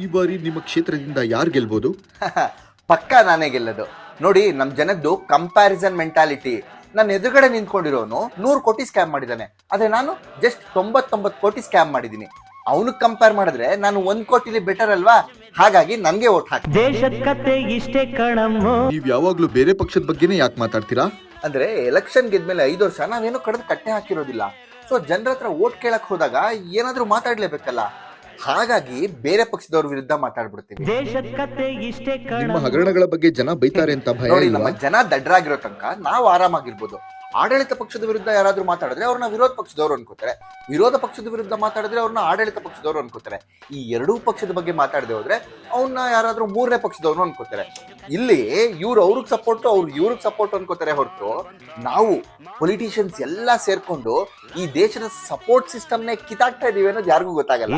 ಈ ಬಾರಿ ನಿಮ್ಮ ಕ್ಷೇತ್ರದಿಂದ ಯಾರು ಗೆಲ್ಬೋದು? ಪಕ್ಕ ನಾನೇ ಗೆಲ್ಲದು. ನೋಡಿ, ನಮ್ ಜನದ್ದು ಕಂಪ್ಯಾರಿಸನ್ ಮೆಂಟಾಲಿಟಿ. ನನ್ನ ಎದುರುಗಡೆ ನಿಂತ್ಕೊಂಡಿರೋನು 100 ಕೋಟಿ ಸ್ಕ್ಯಾಮ್ ಮಾಡಿದ್ದಾನೆ, ಆದ್ರೆ ನಾನು ಜಸ್ಟ್ 99 ಕೋಟಿ ಸ್ಕ್ಯಾಮ್ ಮಾಡಿದೀನಿ. ಅವನು ಕಂಪೇರ್ ಮಾಡಿದ್ರೆ ನಾನು 1 ಕೋಟಿಲಿ ಬೆಟರ್ ಅಲ್ವಾ? ಹಾಗಾಗಿ ನನ್ಗೆ ಓಟ್ ಹಾಕಿ. ನೀವ್ ಯಾವಾಗ್ಲೂ ಬೇರೆ ಪಕ್ಷದ ಬಗ್ಗೆನೇ ಯಾಕೆ ಮಾತಾಡ್ತೀರಾ? ಅಂದ್ರೆ ಎಲೆಕ್ಷನ್ ಗೆದ್ಮೇಲೆ 5 ವರ್ಷ ನಾವೇನು ಕಳೆದು ಕಟ್ಟೆ ಹಾಕಿರೋದಿಲ್ಲ. ಸೊ ಜನರ ಹತ್ರ ಓಟ್ ಕೇಳಕ್ ಹೋದಾಗ ಏನಾದ್ರೂ ಮಾತಾಡ್ಲೇಬೇಕಲ್ಲ, ಹಾಗಾಗಿ ಬೇರೆ ಪಕ್ಷದವ್ರ ವಿರುದ್ಧ ಮಾತಾಡ್ಬಿಡ್ತೀವಿ. ನಿಮ್ಮ ಹಗರಣಗಳ ಬಗ್ಗೆ ಜನ ಬೈತಾರೆ ಅಂತ ಭಯ ನೋಡಿ, ಇಲ್ವಾ? ನಮ್ಮ ಜನ ದಡ್ಡರಾಗಿರೋ ತನಕ ನಾವು ಆರಾಮಾಗಿರ್ಬೋದು. ಆಡಳಿತ ಪಕ್ಷದ ವಿರುದ್ಧ ಯಾರಾದ್ರೂ ಮಾತಾಡಿದ್ರೆ ಅವ್ರನ್ನ ವಿರೋಧ ಪಕ್ಷದವ್ರು ಅನ್ಕೋತಾರೆ, ವಿರೋಧ ಪಕ್ಷದ ವಿರುದ್ಧ ಮಾತಾಡಿದ್ರೆ ಅವ್ರನ್ನ ಆಡಳಿತ ಪಕ್ಷದವ್ರು ಅನ್ಕೋತಾರೆ. ಈ ಎರಡೂ ಪಕ್ಷದ ಬಗ್ಗೆ ಮಾತಾಡದೆ ಹೋದ್ರೆ ಅವನ್ನ ಯಾರಾದ್ರೂ 3ನೇ ಪಕ್ಷದವ್ರು ಅನ್ಕೋತಾರೆ. ಇಲ್ಲಿ ಇವ್ರು ಅವ್ರಿಗೆ ಸಪೋರ್ಟ್, ಅವ್ರು ಇವ್ರಿಗೆ ಸಪೋರ್ಟ್ ಅನ್ಕೋತಾರೆ ಹೊರತು, ನಾವು ಪೊಲಿಟಿಷಿಯನ್ಸ್ ಎಲ್ಲಾ ಸೇರ್ಕೊಂಡು ಈ ದೇಶದ ಸಪೋರ್ಟ್ ಸಿಸ್ಟಮ್ನೇ ಕಿತ್ತಾಕ್ತಾ ಇದೀವಿ ಅನ್ನೋದು ಯಾರಿಗೂ ಗೊತ್ತಾಗಲ್ಲ.